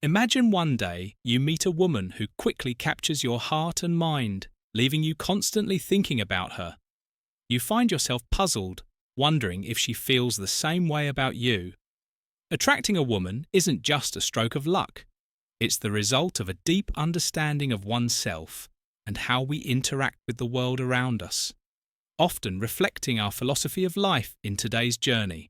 Imagine one day you meet a woman who quickly captures your heart and mind, leaving you constantly thinking about her. You find yourself puzzled, wondering if she feels the same way about you. Attracting a woman isn't just a stroke of luck. It's the result of a deep understanding of oneself and how we interact with the world around us, often reflecting our philosophy of life in today's journey.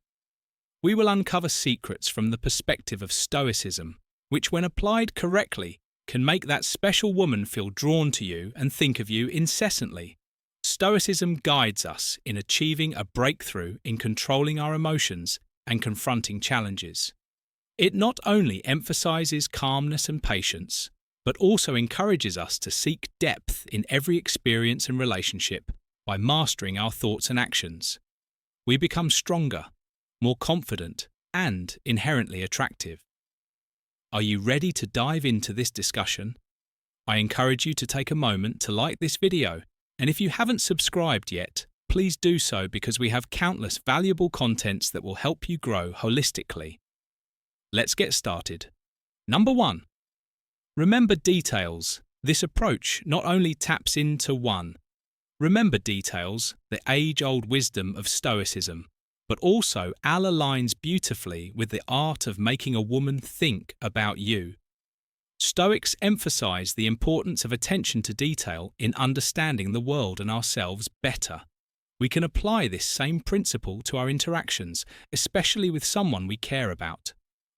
We will uncover secrets from the perspective of Stoicism, which, when applied correctly, can make that special woman feel drawn to you and think of you incessantly. Stoicism guides us in achieving a breakthrough in controlling our emotions and confronting challenges. It not only emphasizes calmness and patience, but also encourages us to seek depth in every experience and relationship by mastering our thoughts and actions. We become stronger, more confident, and inherently attractive. Are you ready to dive into this discussion? I encourage you to take a moment to like this video, and if you haven't subscribed yet, please do so because we have countless valuable contents that will help you grow holistically. Let's get started. Number 1. Remember details. This approach not only taps into remember details, the age-old wisdom of Stoicism, but also aligns beautifully with the art of making a woman think about you. Stoics emphasize the importance of attention to detail in understanding the world and ourselves better. We can apply this same principle to our interactions, especially with someone we care about.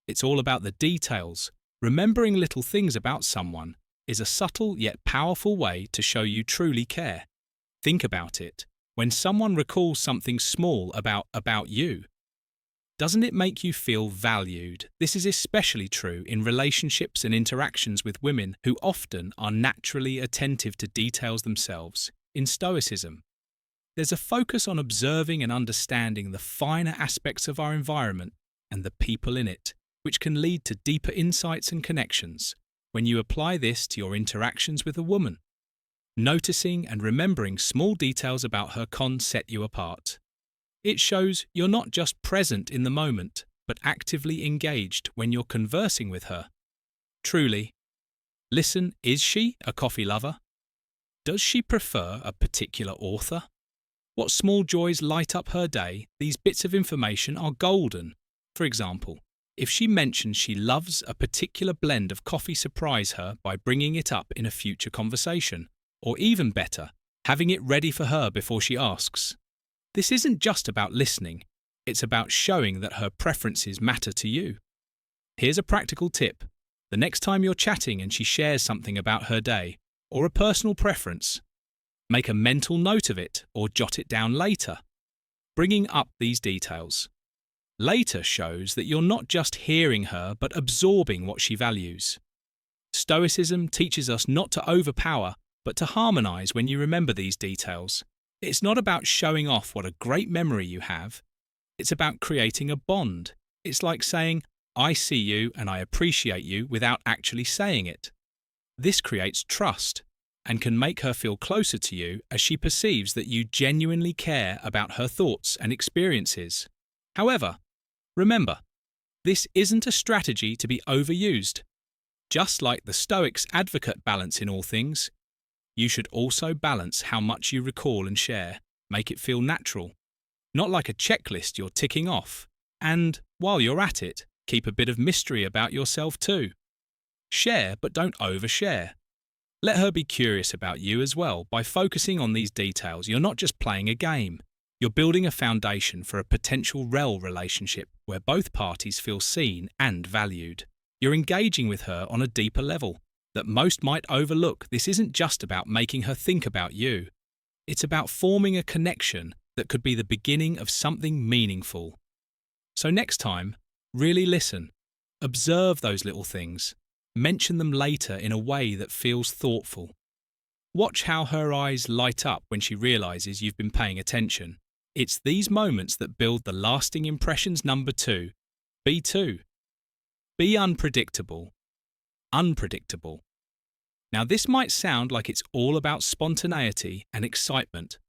It's all about the details. Remembering little things about someone is a subtle yet powerful way to show you truly care. Think about it. When someone recalls something small about you, doesn't it make you feel valued? This is especially true in relationships and interactions with women who often are naturally attentive to details themselves. In Stoicism, there's a focus on observing and understanding the finer aspects of our environment and the people in it, which can lead to deeper insights and connections. When you apply this to your interactions with a woman, noticing and remembering small details about her can set you apart. It shows you're not just present in the moment, but actively engaged when you're conversing with her. Truly. Listen, is she a coffee lover? Does she prefer a particular author? What small joys light up her day? These bits of information are golden. For example, if she mentions she loves a particular blend of coffee, surprise her by bringing it up in a future conversation. Or even better, having it ready for her before she asks. This isn't just about listening, it's about showing that her preferences matter to you. Here's a practical tip. The next time you're chatting and she shares something about her day, or a personal preference, make a mental note of it or jot it down later. Bringing up these details later shows that you're not just hearing her but absorbing what she values. Stoicism teaches us not to overpower, but to harmonize when you remember these details. It's not about showing off what a great memory you have. It's about creating a bond. It's like saying, I see you and I appreciate you without actually saying it. This creates trust and can make her feel closer to you as she perceives that you genuinely care about her thoughts and experiences. However, remember, this isn't a strategy to be overused. Just like the Stoics advocate balance in all things, you should also balance how much you recall and share. Make it feel natural, not like a checklist you're ticking off. And, while you're at it, keep a bit of mystery about yourself too. Share, but don't overshare. Let her be curious about you as well. By focusing on these details, you're not just playing a game. You're building a foundation for a potential real relationship where both parties feel seen and valued. You're engaging with her on a deeper level that most might overlook. This isn't just about making her think about you. It's about forming a connection that could be the beginning of something meaningful. So next time, really listen. Observe those little things. Mention them later in a way that feels thoughtful. Watch how her eyes light up when she realizes you've been paying attention. It's these moments that build the lasting impressions. Number 2. Be unpredictable. Unpredictable. Now, this might sound like it's all about spontaneity and excitement,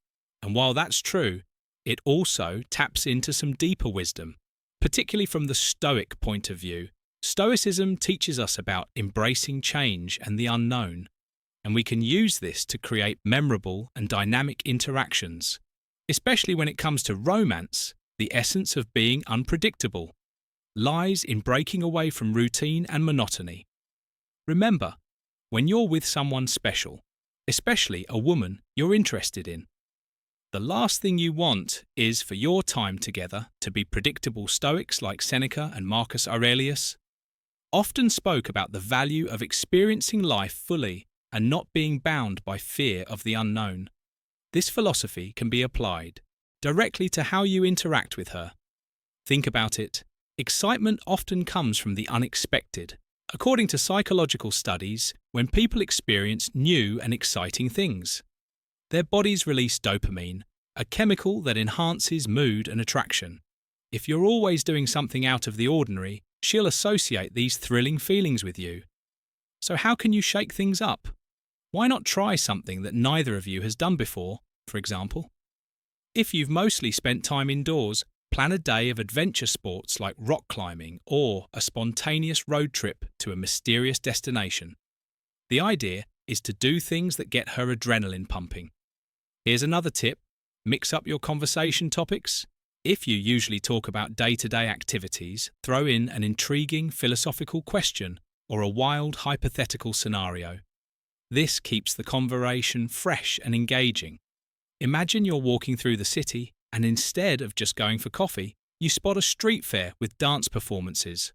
and while that's true, it also taps into some deeper wisdom, particularly from the Stoic point of view. Stoicism teaches us about embracing change and the unknown, and we can use this to create memorable and dynamic interactions, especially when it comes to romance. The essence of being unpredictable lies in breaking away from routine and monotony. Remember, when you're with someone special, especially a woman you're interested in, the last thing you want is for your time together to be predictable. Stoics like Seneca and Marcus Aurelius often spoke about the value of experiencing life fully and not being bound by fear of the unknown. This philosophy can be applied directly to how you interact with her. Think about it. Excitement often comes from the unexpected. According to psychological studies, when people experience new and exciting things, their bodies release dopamine, a chemical that enhances mood and attraction. If you're always doing something out of the ordinary, she'll associate these thrilling feelings with you. So how can you shake things up? Why not try something that neither of you has done before, for example? If you've mostly spent time indoors, plan a day of adventure sports like rock climbing or a spontaneous road trip to a mysterious destination. The idea is to do things that get her adrenaline pumping. Here's another tip: mix up your conversation topics. If you usually talk about day-to-day activities, throw in an intriguing philosophical question or a wild hypothetical scenario. This keeps the conversation fresh and engaging. Imagine you're walking through the city and instead of just going for coffee, you spot a street fair with dance performances.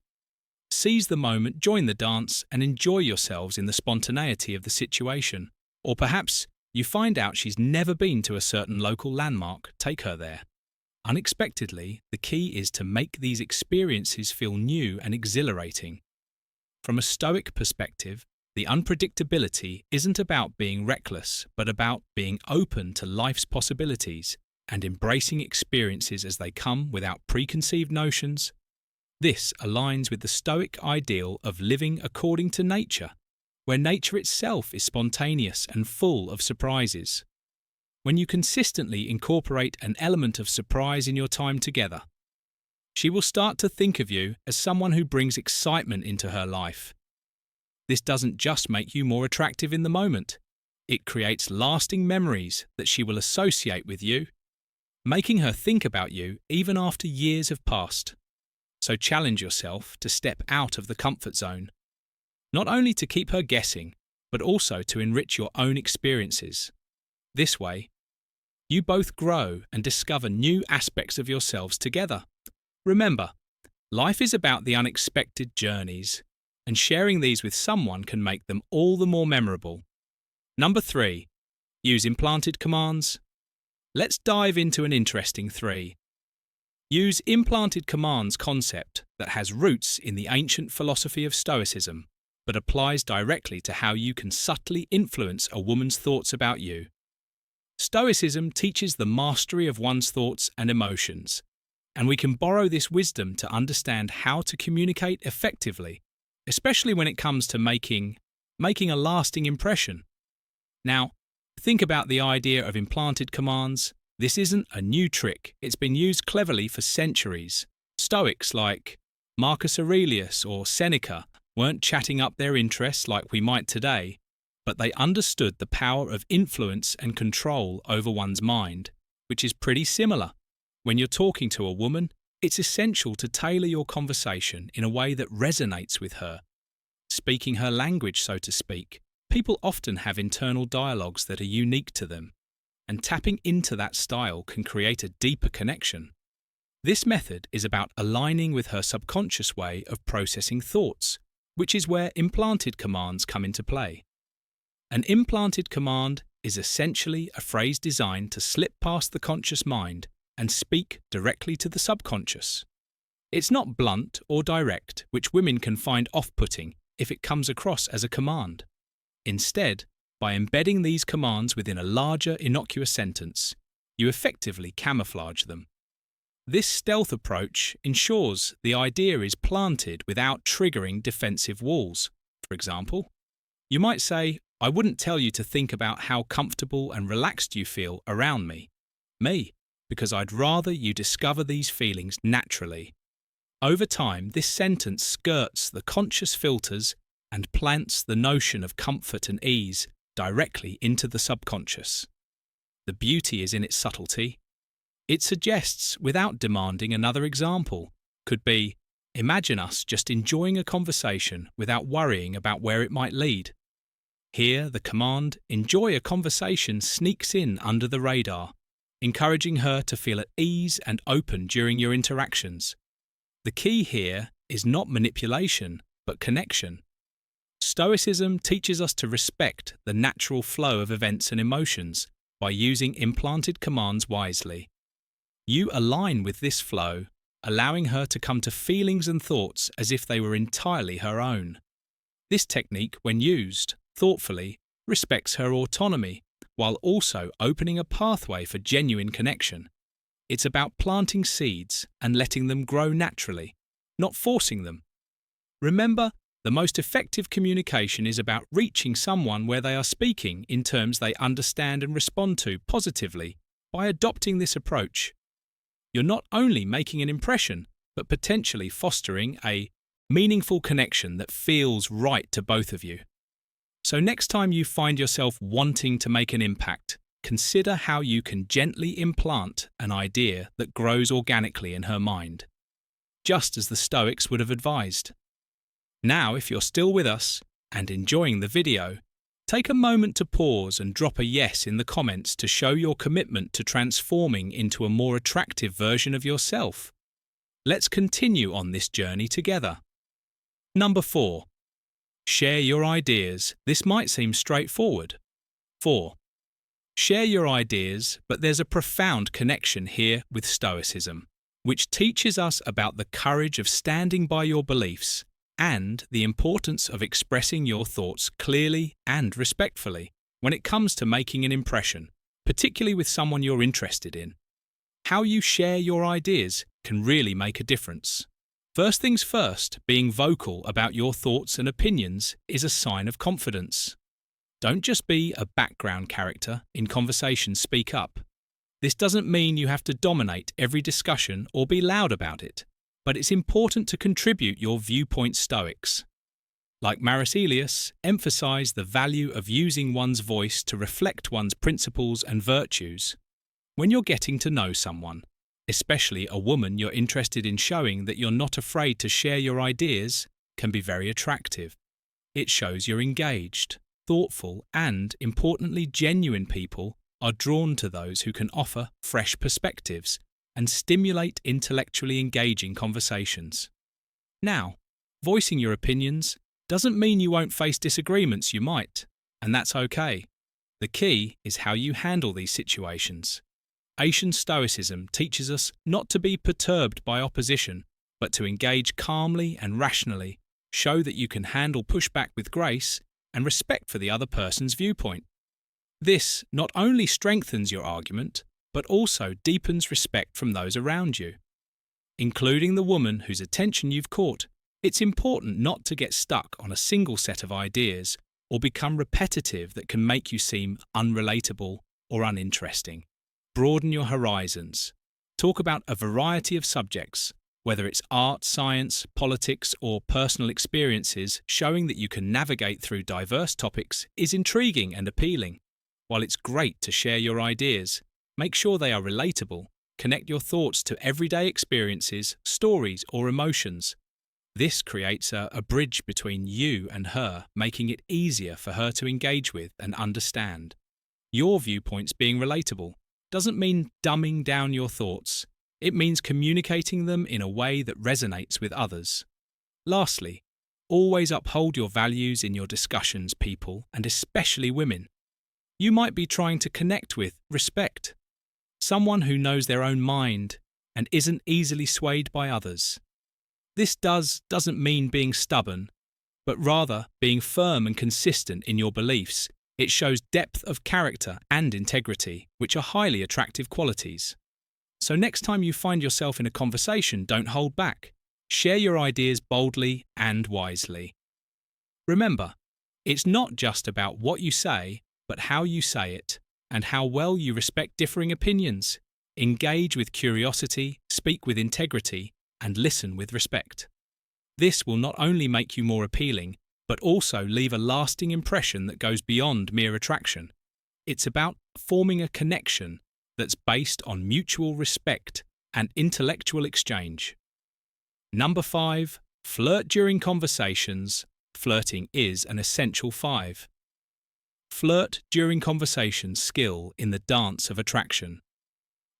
Seize the moment, join the dance, and enjoy yourselves in the spontaneity of the situation. Or perhaps you find out she's never been to a certain local landmark, take her there. Unexpectedly, the key is to make these experiences feel new and exhilarating. From a Stoic perspective, the unpredictability isn't about being reckless, but about being open to life's possibilities and embracing experiences as they come without preconceived notions. This aligns with the Stoic ideal of living according to nature, where nature itself is spontaneous and full of surprises. When you consistently incorporate an element of surprise in your time together, she will start to think of you as someone who brings excitement into her life. This doesn't just make you more attractive in the moment, it creates lasting memories that she will associate with you, making her think about you even after years have passed. So challenge yourself to step out of the comfort zone, not only to keep her guessing, but also to enrich your own experiences. This way, you both grow and discover new aspects of yourselves together. Remember, life is about the unexpected journeys, and sharing these with someone can make them all the more memorable. Number 3. Use implanted commands. Let's dive into an interesting 3. Use implanted commands concept that has roots in the ancient philosophy of Stoicism, but applies directly to how you can subtly influence a woman's thoughts about you. Stoicism teaches the mastery of one's thoughts and emotions, and we can borrow this wisdom to understand how to communicate effectively, especially when it comes to making a lasting impression. Now, think about the idea of implanted commands. This isn't a new trick. It's been used cleverly for centuries. Stoics like Marcus Aurelius or Seneca weren't chatting up their interests like we might today, but they understood the power of influence and control over one's mind, which is pretty similar. When you're talking to a woman, it's essential to tailor your conversation in a way that resonates with her. Speaking her language, so to speak, people often have internal dialogues that are unique to them, and tapping into that style can create a deeper connection. This method is about aligning with her subconscious way of processing thoughts, which is where implanted commands come into play. An implanted command is essentially a phrase designed to slip past the conscious mind and speak directly to the subconscious. It's not blunt or direct, which women can find off-putting if it comes across as a command. Instead, by embedding these commands within a larger, innocuous sentence, you effectively camouflage them. This stealth approach ensures the idea is planted without triggering defensive walls. For example, you might say, "I wouldn't tell you to think about how comfortable and relaxed you feel around me, because I'd rather you discover these feelings naturally. Over time, this sentence skirts the conscious filters and plants the notion of comfort and ease directly into the subconscious. The beauty is in its subtlety. It suggests, without demanding another example, could be, imagine us just enjoying a conversation without worrying about where it might lead. Here, the command, enjoy a conversation, sneaks in under the radar, encouraging her to feel at ease and open during your interactions. The key here is not manipulation, but connection. Stoicism teaches us to respect the natural flow of events and emotions by using implanted commands wisely. You align with this flow, allowing her to come to feelings and thoughts as if they were entirely her own. This technique, when used thoughtfully, respects her autonomy, while also opening a pathway for genuine connection. It's about planting seeds and letting them grow naturally, not forcing them. Remember, the most effective communication is about reaching someone where they are speaking in terms they understand and respond to positively. By adopting this approach, you're not only making an impression, but potentially fostering a meaningful connection that feels right to both of you. So next time you find yourself wanting to make an impact, consider how you can gently implant an idea that grows organically in her mind, just as the Stoics would have advised. Now, if you're still with us and enjoying the video, take a moment to pause and drop a yes in the comments to show your commitment to transforming into a more attractive version of yourself. Let's continue on this journey together. Number 4. Share your ideas. This might seem straightforward. 4. Share your ideas, but there's a profound connection here with Stoicism, which teaches us about the courage of standing by your beliefs and the importance of expressing your thoughts clearly and respectfully when it comes to making an impression, particularly with someone you're interested in. How you share your ideas can really make a difference. First things first, being vocal about your thoughts and opinions is a sign of confidence. Don't just be a background character in conversations, speak up. This doesn't mean you have to dominate every discussion or be loud about it, but it's important to contribute your viewpoint. Stoics, like Marcus Aurelius, emphasize the value of using one's voice to reflect one's principles and virtues. When you're getting to know someone, especially a woman you're interested in, showing that you're not afraid to share your ideas can be very attractive. It shows you're engaged, thoughtful, and, importantly, genuine. People are drawn to those who can offer fresh perspectives and stimulate intellectually engaging conversations. Now, voicing your opinions doesn't mean you won't face disagreements. You might, and that's okay. The key is how you handle these situations. Ancient Stoicism teaches us not to be perturbed by opposition, but to engage calmly and rationally, show that you can handle pushback with grace and respect for the other person's viewpoint. This not only strengthens your argument, but also deepens respect from those around you, including the woman whose attention you've caught. It's important not to get stuck on a single set of ideas or become repetitive that can make you seem unrelatable or uninteresting. Broaden your horizons. Talk about a variety of subjects, whether it's art, science, politics, or personal experiences. Showing that you can navigate through diverse topics is intriguing and appealing. While it's great to share your ideas, make sure they are relatable. Connect your thoughts to everyday experiences, stories, or emotions. This creates a bridge between you and her, making it easier for her to engage with and understand. Your viewpoints being relatable doesn't mean dumbing down your thoughts. It means communicating them in a way that resonates with others. Lastly, always uphold your values in your discussions, people, and especially women. You might be trying to connect with, respect someone who knows their own mind and isn't easily swayed by others. This doesn't mean being stubborn, but rather being firm and consistent in your beliefs. It shows depth of character and integrity, which are highly attractive qualities. So next time you find yourself in a conversation, don't hold back. Share your ideas boldly and wisely. Remember, it's not just about what you say, but how you say it, and how well you respect differing opinions. Engage with curiosity, speak with integrity, and listen with respect. This will not only make you more appealing, but also leave a lasting impression that goes beyond mere attraction. It's about forming a connection that's based on mutual respect and intellectual exchange. Number 5. Flirt during conversations. Flirting is an essential 5. Flirt during conversations skill in the dance of attraction.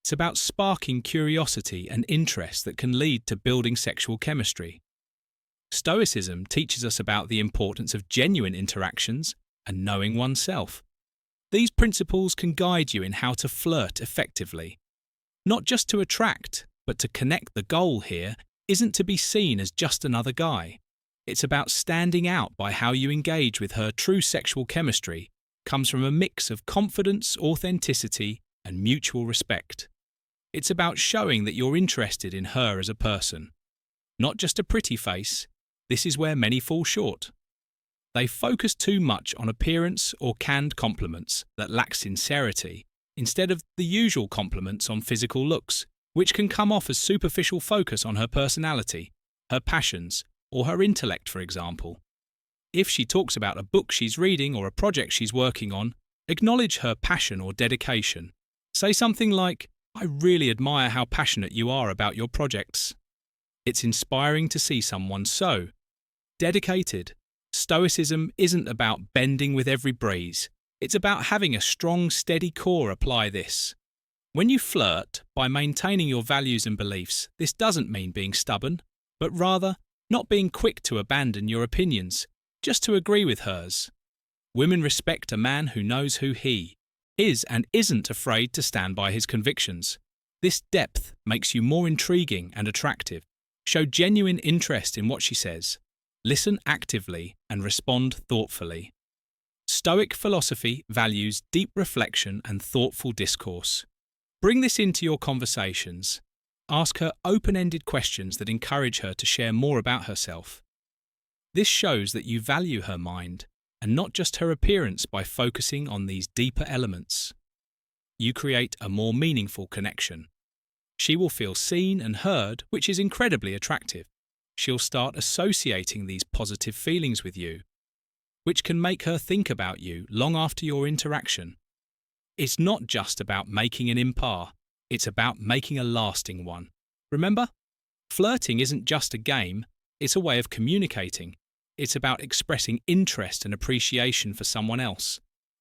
It's about sparking curiosity and interest that can lead to building sexual chemistry. Stoicism teaches us about the importance of genuine interactions and knowing oneself. These principles can guide you in how to flirt effectively. Not just to attract, but to connect. The goal here isn't to be seen as just another guy. It's about standing out by how you engage with her. True sexual chemistry comes from a mix of confidence, authenticity, and mutual respect. It's about showing that you're interested in her as a person, not just a pretty face. This is where many fall short. They focus too much on appearance or canned compliments that lack sincerity, instead of the usual compliments on physical looks, which can come off as superficial focus on her personality, her passions, or her intellect, for example. If she talks about a book she's reading or a project she's working on, acknowledge her passion or dedication. Say something like, "I really admire how passionate you are about your projects." It's inspiring to see someone so dedicated. Stoicism isn't about bending with every breeze. It's about having a strong, steady core. Apply this. When you flirt, by maintaining your values and beliefs, this doesn't mean being stubborn, but rather not being quick to abandon your opinions, just to agree with hers. Women respect a man who knows who he is and isn't afraid to stand by his convictions. This depth makes you more intriguing and attractive. Show genuine interest in what she says. Listen actively and respond thoughtfully. Stoic philosophy values deep reflection and thoughtful discourse. Bring this into your conversations. Ask her open-ended questions that encourage her to share more about herself. This shows that you value her mind and not just her appearance. By focusing on these deeper elements, you create a more meaningful connection. She will feel seen and heard, which is incredibly attractive. She'll start associating these positive feelings with you, which can make her think about you long after your interaction. It's not just about making an impasse, it's about making a lasting one. Remember, flirting isn't just a game, it's a way of communicating. It's about expressing interest and appreciation for someone else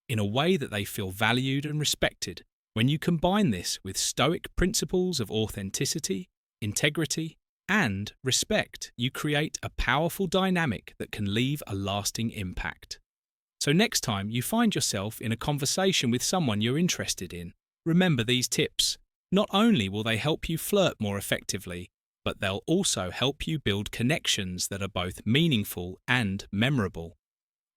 in a way that they feel valued and respected. When you combine this with Stoic principles of authenticity, integrity, and respect, you create a powerful dynamic that can leave a lasting impact. So next time you find yourself in a conversation with someone you're interested in, remember these tips. Not only will they help you flirt more effectively, but they'll also help you build connections that are both meaningful and memorable.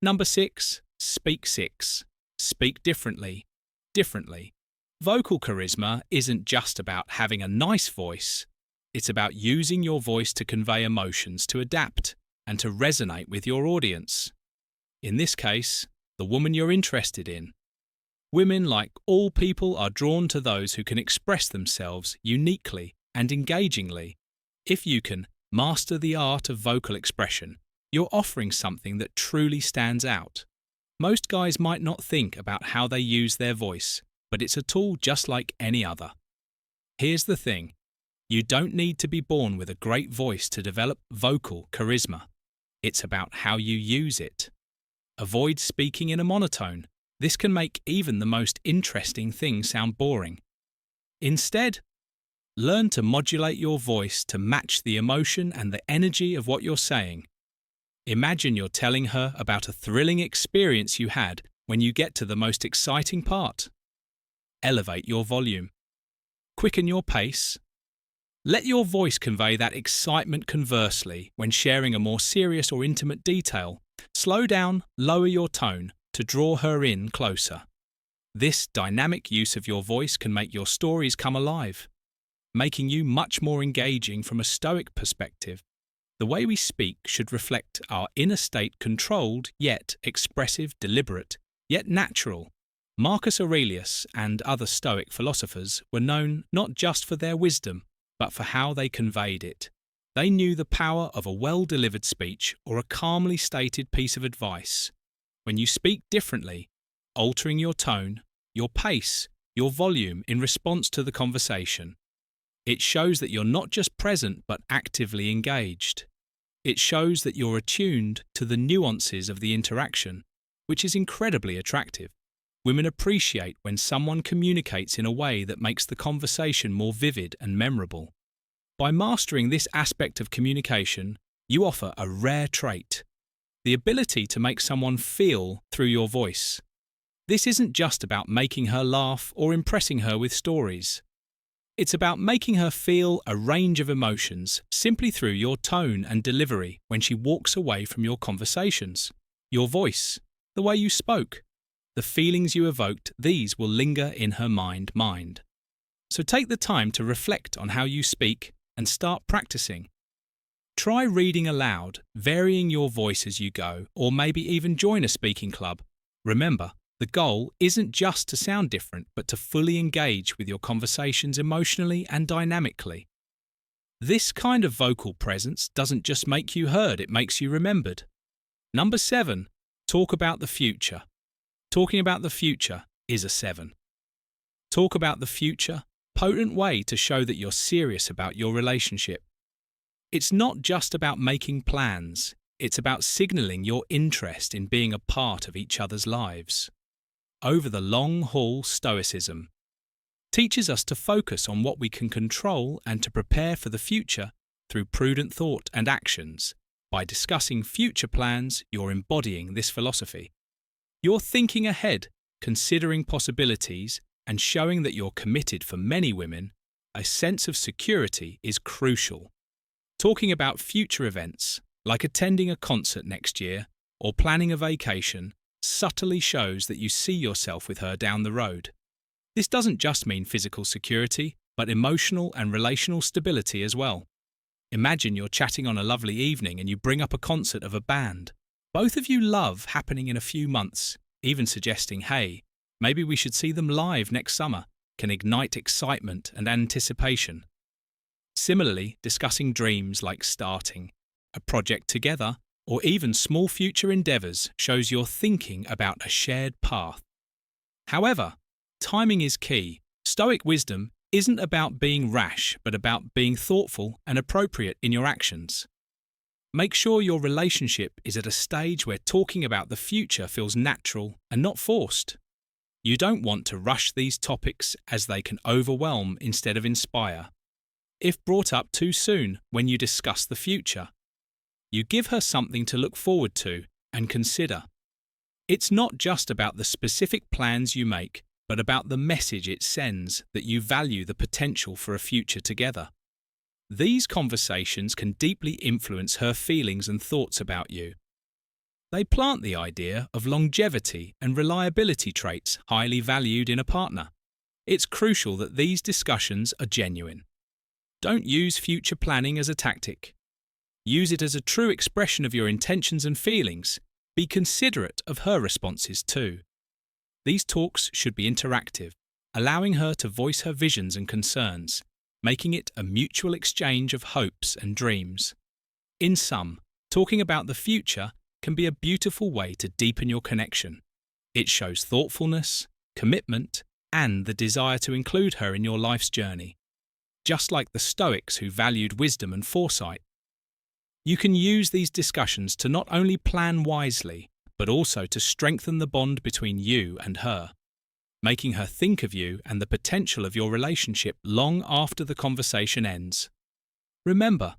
Number 6. Speak 6. Speak differently. Differently. Vocal charisma isn't just about having a nice voice. It's about using your voice to convey emotions, to adapt, and to resonate with your audience. In this case, the woman you're interested in. Women, like all people, are drawn to those who can express themselves uniquely and engagingly. If you can master the art of vocal expression, you're offering something that truly stands out. Most guys might not think about how they use their voice, but it's a tool just like any other. Here's the thing. You don't need to be born with a great voice to develop vocal charisma. It's about how you use it. Avoid speaking in a monotone. This can make even the most interesting things sound boring. Instead, learn to modulate your voice to match the emotion and the energy of what you're saying. Imagine you're telling her about a thrilling experience you had when you get to the most exciting part. Elevate your volume. Quicken your pace. Let your voice convey that excitement. Conversely, when sharing a more serious or intimate detail, slow down, lower your tone to draw her in closer. This dynamic use of your voice can make your stories come alive, making you much more engaging. From a Stoic perspective, the way we speak should reflect our inner state, controlled yet expressive, deliberate yet natural. Marcus Aurelius and other Stoic philosophers were known not just for their wisdom, but for how they conveyed it. They knew the power of a well-delivered speech or a calmly stated piece of advice. When you speak differently, altering your tone, your pace, your volume in response to the conversation, it shows that you're not just present but actively engaged. It shows that you're attuned to the nuances of the interaction, which is incredibly attractive. Women appreciate when someone communicates in a way that makes the conversation more vivid and memorable. By mastering this aspect of communication, you offer a rare trait: the ability to make someone feel through your voice. This isn't just about making her laugh or impressing her with stories. It's about making her feel a range of emotions simply through your tone and delivery when she walks away from your conversations. Your voice, the way you spoke, the feelings you evoked, these will linger in her mind. So take the time to reflect on how you speak and start practicing. Try reading aloud, varying your voice as you go, or maybe even join a speaking club. Remember, the goal isn't just to sound different, but to fully engage with your conversations emotionally and dynamically. This kind of vocal presence doesn't just make you heard, it makes you remembered. Number 7, talk about the future. Talking about the future is a 7. Talk about the future, potent way to show that you're serious about your relationship. It's not just about making plans, it's about signaling your interest in being a part of each other's lives. Over the long haul, Stoicism teaches us to focus on what we can control and to prepare for the future through prudent thought and actions. By discussing future plans, you're embodying this philosophy. You're thinking ahead, considering possibilities, and showing that you're committed. For many women, a sense of security is crucial. Talking about future events, like attending a concert next year or planning a vacation, subtly shows that you see yourself with her down the road. This doesn't just mean physical security, but emotional and relational stability as well. Imagine you're chatting on a lovely evening and you bring up a concert of a band both of you love happening in a few months. Even suggesting, hey, maybe we should see them live next summer, can ignite excitement and anticipation. Similarly, discussing dreams like starting a project together or even small future endeavours shows you're thinking about a shared path. However, timing is key. Stoic wisdom isn't about being rash, but about being thoughtful and appropriate in your actions. Make sure your relationship is at a stage where talking about the future feels natural and not forced. You don't want to rush these topics as they can overwhelm instead of inspire. If brought up too soon when you discuss the future, you give her something to look forward to and consider. It's not just about the specific plans you make, but about the message it sends that you value the potential for a future together. These conversations can deeply influence her feelings and thoughts about you. They plant the idea of longevity and reliability traits highly valued in a partner. It's crucial that these discussions are genuine. Don't use future planning as a tactic. Use it as a true expression of your intentions and feelings. Be considerate of her responses too. These talks should be interactive, allowing her to voice her visions and concerns, making it a mutual exchange of hopes and dreams. In sum, talking about the future can be a beautiful way to deepen your connection. It shows thoughtfulness, commitment, and the desire to include her in your life's journey. Just like the Stoics who valued wisdom and foresight, you can use these discussions to not only plan wisely, but also to strengthen the bond between you and her, making her think of you and the potential of your relationship long after the conversation ends. Remember,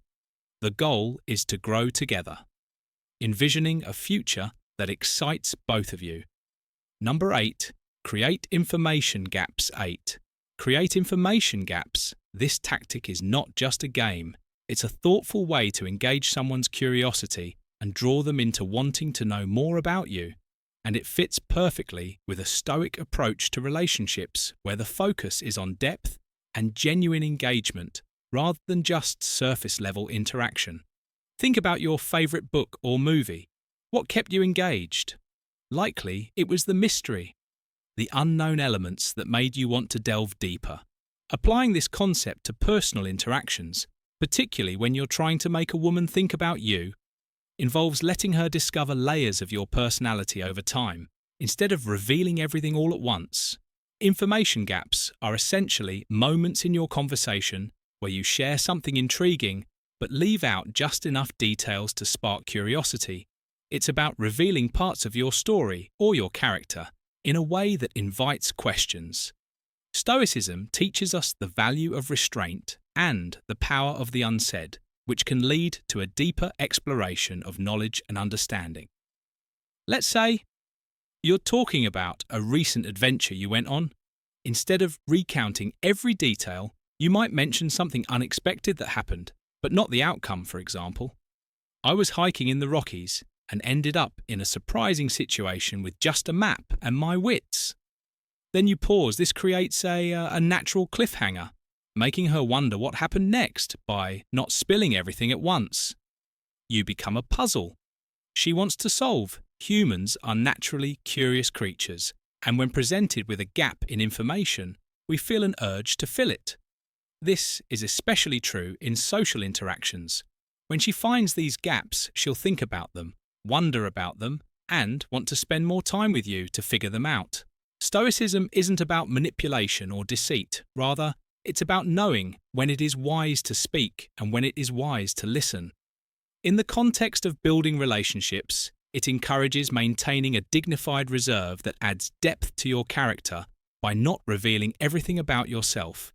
the goal is to grow together, envisioning a future that excites both of you. Number 8, create information gaps. 8. Create information gaps. This tactic is not just a game. It's a thoughtful way to engage someone's curiosity and draw them into wanting to know more about you. And it fits perfectly with a Stoic approach to relationships where the focus is on depth and genuine engagement rather than just surface-level interaction. Think about your favourite book or movie. What kept you engaged? Likely, it was the mystery, the unknown elements that made you want to delve deeper. Applying this concept to personal interactions, particularly when you're trying to make a woman think about you, involves letting her discover layers of your personality over time, instead of revealing everything all at once. Information gaps are essentially moments in your conversation where you share something intriguing but leave out just enough details to spark curiosity. It's about revealing parts of your story or your character in a way that invites questions. Stoicism teaches us the value of restraint and the power of the unsaid, which can lead to a deeper exploration of knowledge and understanding. Let's say you're talking about a recent adventure you went on. Instead of recounting every detail, you might mention something unexpected that happened, but not the outcome, for example. I was hiking in the Rockies and ended up in a surprising situation with just a map and my wits. Then you pause. This creates a natural cliffhanger, making her wonder what happened next by not spilling everything at once. You become a puzzle she wants to solve. Humans are naturally curious creatures, and when presented with a gap in information, we feel an urge to fill it. This is especially true in social interactions. When she finds these gaps, she'll think about them, wonder about them, and want to spend more time with you to figure them out. Stoicism isn't about manipulation or deceit. Rather, it's about knowing when it is wise to speak and when it is wise to listen. In the context of building relationships, it encourages maintaining a dignified reserve that adds depth to your character by not revealing everything about yourself.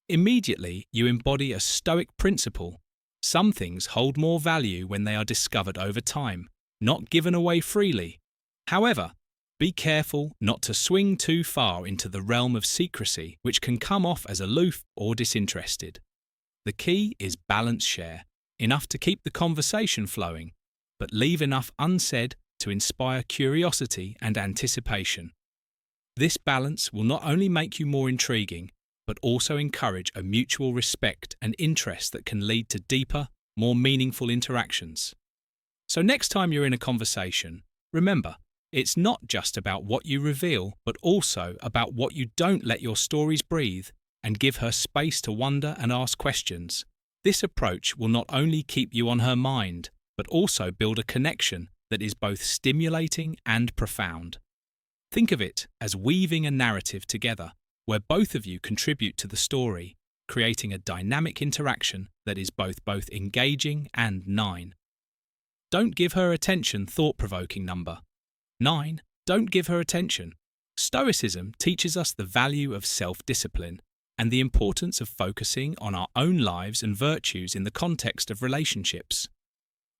Immediately, you embody a Stoic principle. Some things hold more value when they are discovered over time, not given away freely. However, be careful not to swing too far into the realm of secrecy, which can come off as aloof or disinterested. The key is balance. Share enough to keep the conversation flowing, but leave enough unsaid to inspire curiosity and anticipation. This balance will not only make you more intriguing, but also encourage a mutual respect and interest that can lead to deeper, more meaningful interactions. So next time you're in a conversation, remember, it's not just about what you reveal, but also about what you don't let your stories breathe, and give her space to wonder and ask questions. This approach will not only keep you on her mind, but also build a connection that is both stimulating and profound. Think of it as weaving a narrative together, where both of you contribute to the story, creating a dynamic interaction that is both engaging and 9. Don't give her attention. Thought-provoking number 9. Don't give her attention. Stoicism teaches us the value of self-discipline and the importance of focusing on our own lives and virtues in the context of relationships.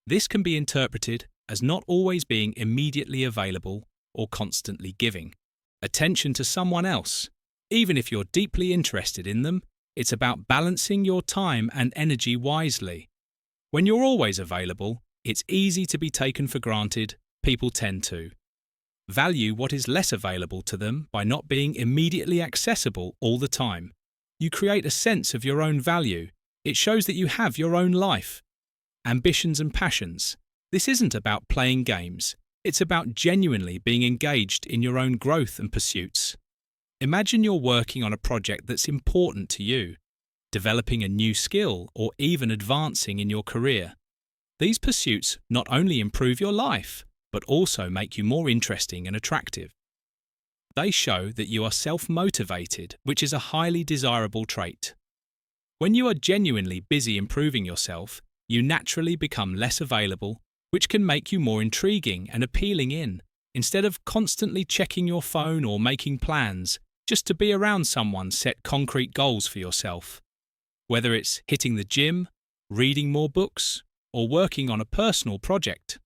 This can be interpreted as not always being immediately available or constantly giving attention to someone else. Even if you're deeply interested in them, it's about balancing your time and energy wisely. When you're always available, it's easy to be taken for granted. People tend to value what is less available to them by not being immediately accessible all the time. You create a sense of your own value. It shows that you have your own life, ambitions and passions. This isn't about playing games. It's about genuinely being engaged in your own growth and pursuits. Imagine you're working on a project that's important to you, developing a new skill, or even advancing in your career. These pursuits not only improve your life, but also make you more interesting and attractive. They show that you are self-motivated, which is a highly desirable trait. When you are genuinely busy improving yourself, you naturally become less available, which can make you more intriguing and appealing instead of constantly checking your phone or making plans just to be around someone. Set concrete goals for yourself. Whether it's hitting the gym, reading more books, or working on a personal project,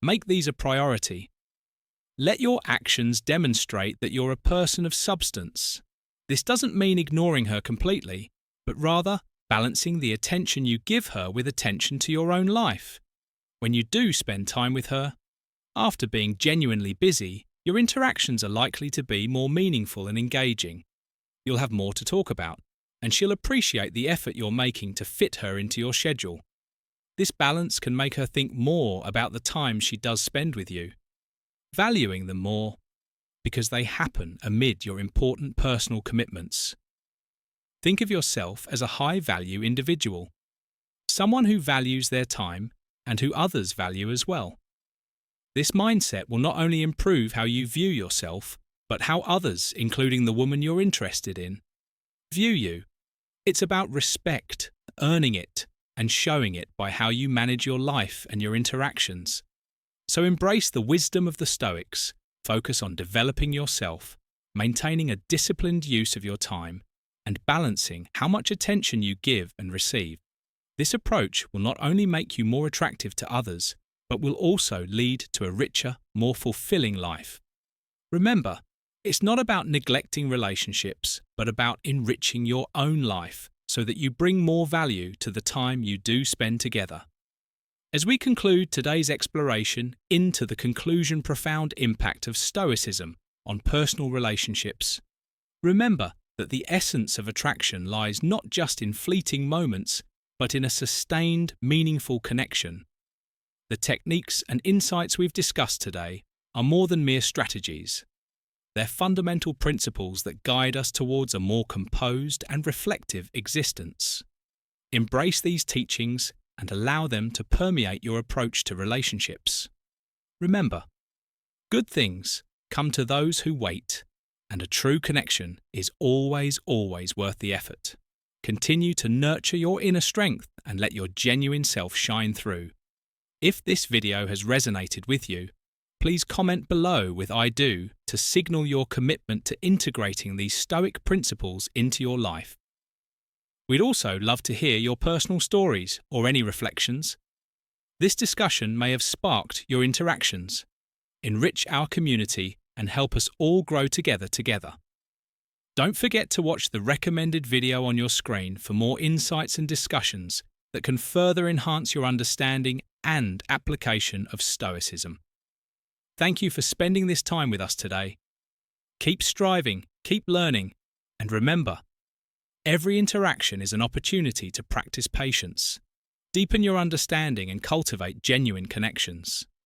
make these a priority. Let your actions demonstrate that you're a person of substance. This doesn't mean ignoring her completely, but rather balancing the attention you give her with attention to your own life. When you do spend time with her, after being genuinely busy, your interactions are likely to be more meaningful and engaging. You'll have more to talk about, and she'll appreciate the effort you're making to fit her into your schedule. This balance can make her think more about the time she does spend with you, valuing them more because they happen amid your important personal commitments. Think of yourself as a high-value individual, someone who values their time and who others value as well. This mindset will not only improve how you view yourself, but how others, including the woman you're interested in, view you. It's about respect, earning it, and showing it by how you manage your life and your interactions. So embrace the wisdom of the Stoics, focus on developing yourself, maintaining a disciplined use of your time, and balancing how much attention you give and receive. This approach will not only make you more attractive to others, but will also lead to a richer, more fulfilling life. Remember, it's not about neglecting relationships, but about enriching your own life so that you bring more value to the time you do spend together. As we conclude today's exploration into the conclusion profound impact of Stoicism on personal relationships, remember that the essence of attraction lies not just in fleeting moments, but in a sustained, meaningful connection. The techniques and insights we've discussed today are more than mere strategies. They're fundamental principles that guide us towards a more composed and reflective existence. Embrace these teachings and allow them to permeate your approach to relationships. Remember, good things come to those who wait, and a true connection is always worth the effort. Continue to nurture your inner strength and let your genuine self shine through. If this video has resonated with you, please comment below with "I do" to signal your commitment to integrating these Stoic principles into your life. We'd also love to hear your personal stories or any reflections. This discussion may have sparked your interactions, enrich our community, and help us all grow together. Don't forget to watch the recommended video on your screen for more insights and discussions that can further enhance your understanding and application of Stoicism. Thank you for spending this time with us today. Keep striving, keep learning, and remember, every interaction is an opportunity to practice patience, deepen your understanding, and cultivate genuine connections.